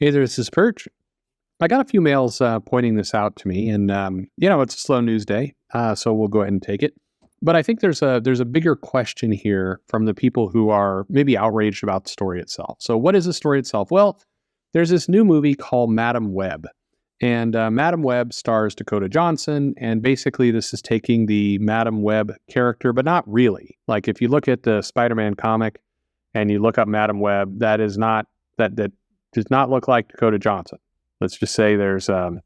Hey there, this is Perch. I got a few mails pointing this out to me, and it's a slow news day, so we'll go ahead and take it. But I think there's a bigger question here from the people who are maybe outraged about the story itself. So, what is the story itself? Well, there's this new movie called Madam Web, and Madam Web stars Dakota Johnson, and basically this is taking the Madam Web character, but not really. Like if you look at the Spider-Man comic and you look up Madam Web, that is not that does not look like Dakota Johnson. Let's just say there's, if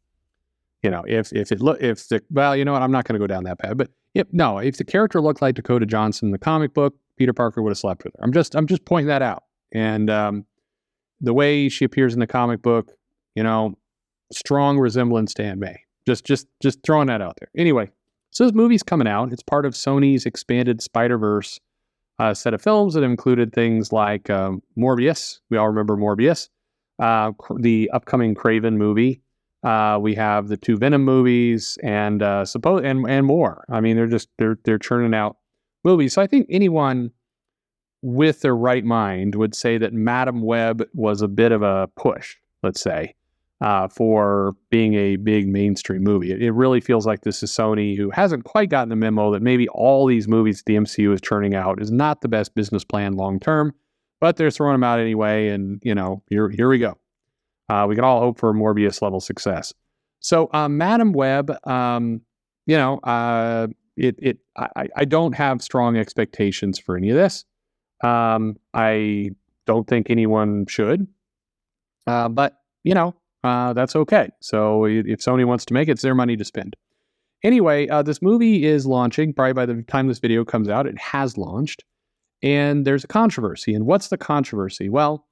the well, you know what, I'm not going to go down that path. But if the character looked like Dakota Johnson in the comic book, Peter Parker would have slept with her. I'm just pointing that out. And the way she appears in the comic book, strong resemblance to Aunt May. Just throwing that out there. Anyway, so this movie's coming out. It's part of Sony's expanded Spider-Verse set of films that included things like Morbius. We all remember Morbius. The upcoming Craven movie. We have the two Venom movies and more. I mean, they're churning out movies. So I think anyone with their right mind would say that Madam Web was a bit of a push, let's say, for being a big mainstream movie. It really feels like this is Sony, who hasn't quite gotten the memo that maybe all these movies the MCU is churning out is not the best business plan long term. But they're throwing them out anyway, and here we go. We can all hope for Morbius level success. So, Madam Web, I don't have strong expectations for any of this. I don't think anyone should, but that's okay. So, if Sony wants to make it, it's their money to spend. Anyway, this movie is launching. Probably by the time this video comes out, it has launched. And there's a controversy. And what's the controversy? Well,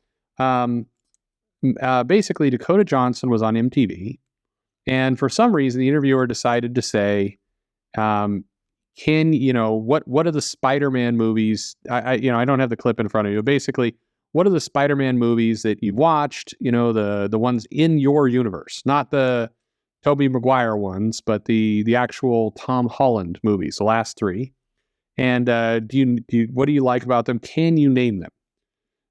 basically, Dakota Johnson was on MTV. And for some reason, the interviewer decided to say, what are the Spider-Man movies? I don't have the clip in front of you. Basically, what are the Spider-Man movies that you've watched? The ones in your universe, not the Tobey Maguire ones, but the actual Tom Holland movies, the last three. And what do you like about them? Can you name them?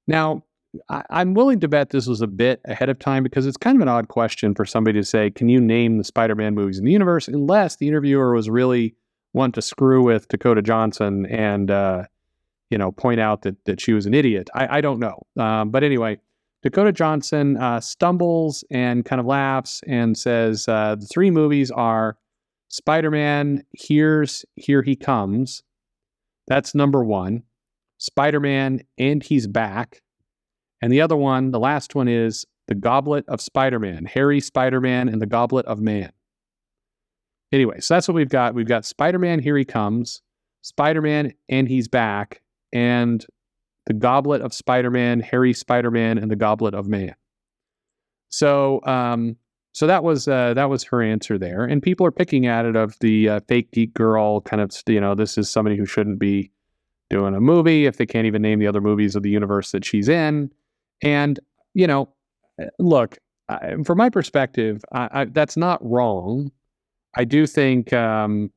Now, I'm willing to bet this was a bit ahead of time because it's kind of an odd question for somebody to say, can you name the Spider-Man movies in the universe? Unless the interviewer was really wanting to screw with Dakota Johnson and, point out that she was an idiot. I don't know. But anyway, Dakota Johnson stumbles and kind of laughs and says the three movies are Spider-Man, Here He Comes. That's number one. Spider-Man, and He's Back. And the other one, the last one, is The Goblet of Spider-Man. Harry Spider-Man and the Goblet of Man. Anyway, so that's what we've got. We've got Spider-Man, Here He Comes, Spider-Man, and He's Back, and The Goblet of Spider-Man, Harry Spider-Man, and the Goblet of Man. So that was her answer there. And people are picking at it of the fake geek girl kind of, this is somebody who shouldn't be doing a movie if they can't even name the other movies of the universe that she's in. And, look, from my perspective, that's not wrong. I do think that,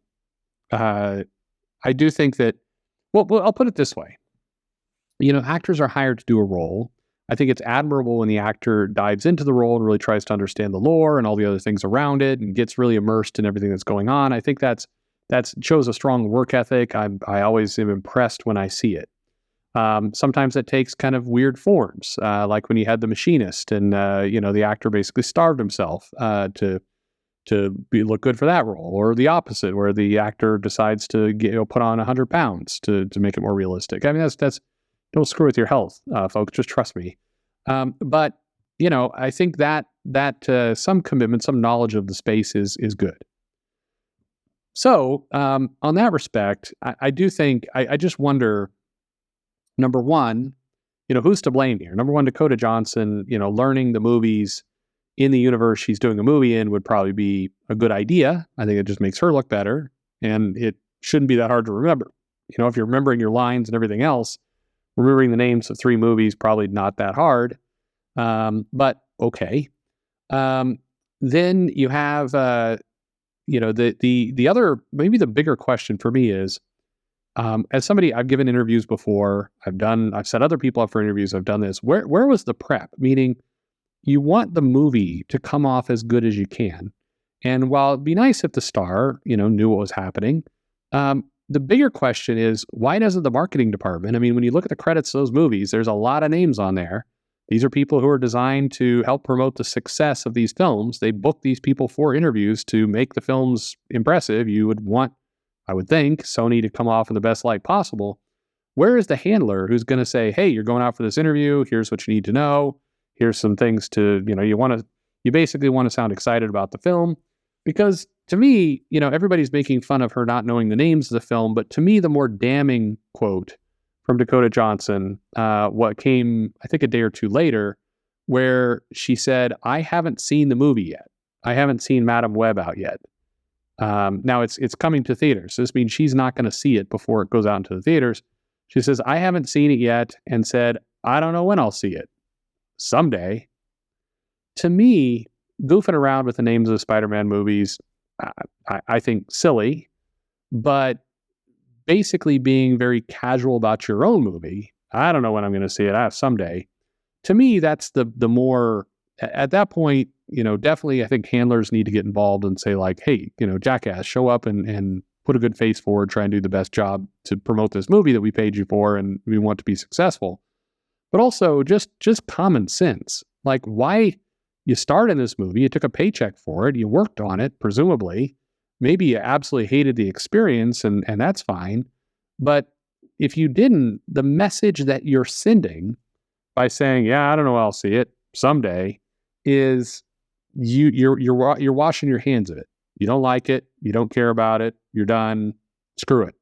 well, I'll put it this way. Actors are hired to do a role. I think it's admirable when the actor dives into the role and really tries to understand the lore and all the other things around it and gets really immersed in everything that's going on. I think that shows a strong work ethic. I always am impressed when I see it. Sometimes that takes kind of weird forms, like when you had The Machinist and, the actor basically starved himself to look good for that role, or the opposite, where the actor decides to put on 100 pounds to make it more realistic. I mean, that's don't screw with your health, folks. Just trust me. But I think that some commitment, some knowledge of the space is good. So on that respect, I do think I just wonder. Number one, who's to blame here? Number one, Dakota Johnson. Learning the movies in the universe she's doing a movie in would probably be a good idea. I think it just makes her look better, and it shouldn't be that hard to remember. If you're remembering your lines and everything else. Remembering the names of three movies, probably not that hard, but okay. Then you have, the other, maybe the bigger question for me is, as somebody, I've given interviews before, I've set other people up for interviews, I've done this. Where was the prep? Meaning, you want the movie to come off as good as you can. And while it'd be nice if the star, knew what was happening, the bigger question is, why doesn't the marketing department? I mean, when you look at the credits of those movies, there's a lot of names on there. These are people who are designed to help promote the success of these films. They book these people for interviews to make the films impressive. You would want, I would think, Sony to come off in the best light possible. Where is the handler who's going to say, hey, you're going out for this interview. Here's what you need to know. Here's some things to, you basically want to sound excited about the film. Because to me, everybody's making fun of her not knowing the names of the film. But to me, the more damning quote from Dakota Johnson, what came, I think, a day or two later, where she said, I haven't seen the movie yet. I haven't seen Madam Web out yet. Now it's coming to theaters. So this means she's not going to see it before it goes out into the theaters. She says, I haven't seen it yet, and said, I don't know when I'll see it. Someday. To me, goofing around with the names of the Spider-Man movies, I think silly, but basically being very casual about your own movie. I don't know when I'm going to see it. Someday. To me, that's the more, at that point, definitely I think handlers need to get involved and say like, hey, jackass, show up and put a good face forward, try and do the best job to promote this movie that we paid you for and we want to be successful. But also just common sense. Like, why you starred in this movie, you took a paycheck for it, you worked on it, presumably. Maybe you absolutely hated the experience, and that's fine. But if you didn't, the message that you're sending by saying, yeah, I don't know, I'll see it someday, is you're washing your hands of it. You don't like it, you don't care about it, you're done, screw it.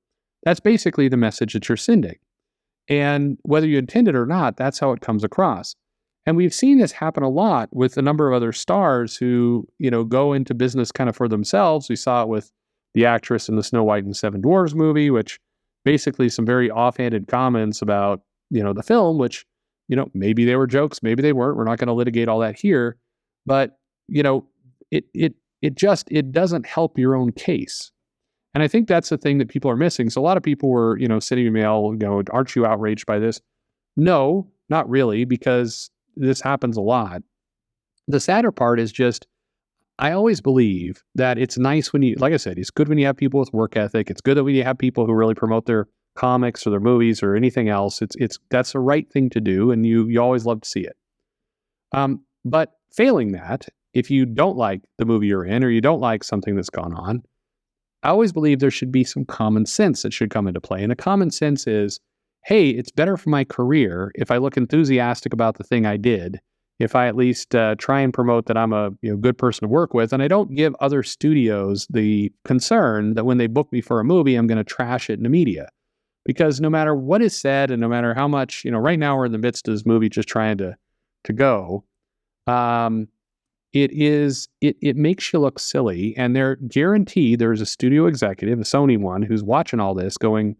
That's basically the message that you're sending. And whether you intend it or not, that's how it comes across. And we've seen this happen a lot with a number of other stars who, go into business kind of for themselves. We saw it with the actress in the Snow White and the Seven Dwarfs movie, which basically some very offhanded comments about, the film, which, maybe they were jokes, maybe they weren't. We're not going to litigate all that here. But, it doesn't help your own case. And I think that's the thing that people are missing. So a lot of people were, sending me mail, aren't you outraged by this? No, not really, because this happens a lot. The sadder part is just, I always believe that it's nice when you, like I said, it's good when you have people with work ethic. It's good that when you have people who really promote their comics or their movies or anything else. That's the right thing to do, and you always love to see it. But failing that, if you don't like the movie you're in or you don't like something that's gone on, I always believe there should be some common sense that should come into play. And the common sense is, hey, it's better for my career if I look enthusiastic about the thing I did, if I at least try and promote that I'm a good person to work with, and I don't give other studios the concern that when they book me for a movie, I'm going to trash it in the media. Because no matter what is said and no matter how much, right now we're in the midst of this movie just trying to go, it makes you look silly, and they're guaranteed there's a studio executive, a Sony one, who's watching all this going,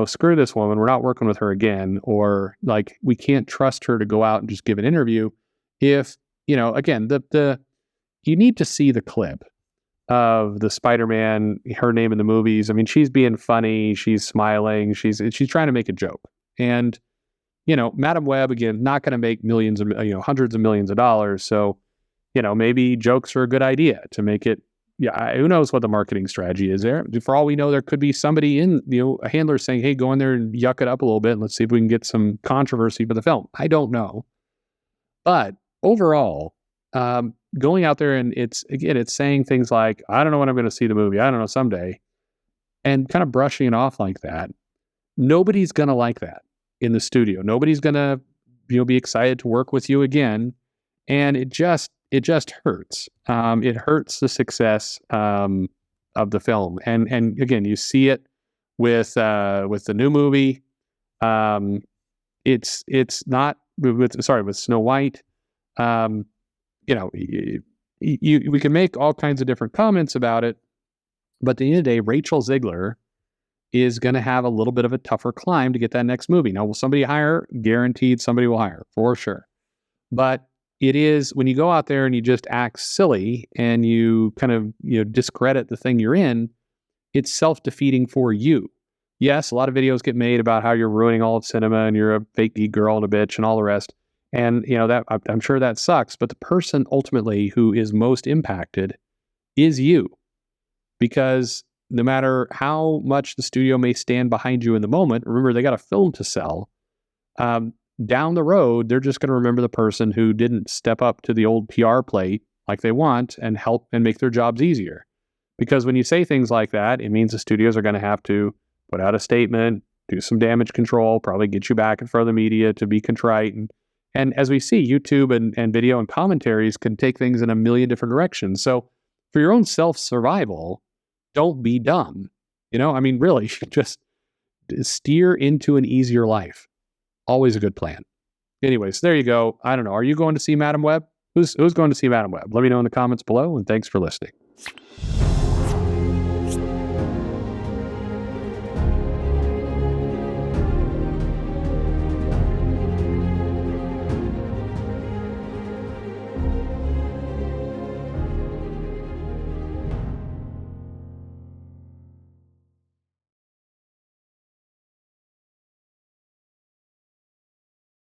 screw this woman, we're not working with her again, or like, we can't trust her to go out and just give an interview. If, again, you need to see the clip of the Spider-Man, her name in the movies. I mean, she's being funny, she's smiling, she's trying to make a joke. And, Madam Web, again, not going to make millions of, hundreds of millions of dollars. So, maybe jokes are a good idea to make it. Yeah, who knows what the marketing strategy is there? For all we know, there could be somebody in, a handler saying, hey, go in there and yuck it up a little bit and let's see if we can get some controversy for the film. I don't know. But overall, going out there and it's saying things like, I don't know when I'm going to see the movie. I don't know, someday. And kind of brushing it off like that. Nobody's going to like that in the studio. Nobody's going to, be excited to work with you again. And it just hurts. It hurts the success of the film. And again, you see it with the new movie. It's not with Snow White. We can make all kinds of different comments about it, but at the end of the day, Rachel Zegler is going to have a little bit of a tougher climb to get that next movie. Now, will somebody hire? Guaranteed somebody will hire, for sure. But it is, when you go out there and you just act silly and you kind of, discredit the thing you're in, it's self-defeating for you. Yes, a lot of videos get made about how you're ruining all of cinema and you're a fake geek girl and a bitch and all the rest. And, that I'm sure that sucks, but the person ultimately who is most impacted is you, because no matter how much the studio may stand behind you in the moment, remember they got a film to sell. Um, Down the road, they're just going to remember the person who didn't step up to the old PR plate like they want and help and make their jobs easier. Because when you say things like that, it means the studios are going to have to put out a statement, do some damage control, probably get you back in front of the media to be contrite. And as we see, YouTube and video and commentaries can take things in a million different directions. So for your own self-survival, don't be dumb. Really, just steer into an easier life. Always a good plan. Anyways, there you go. I don't know. Are you going to see Madam Web? Who's going to see Madam Web? Let me know in the comments below, and thanks for listening.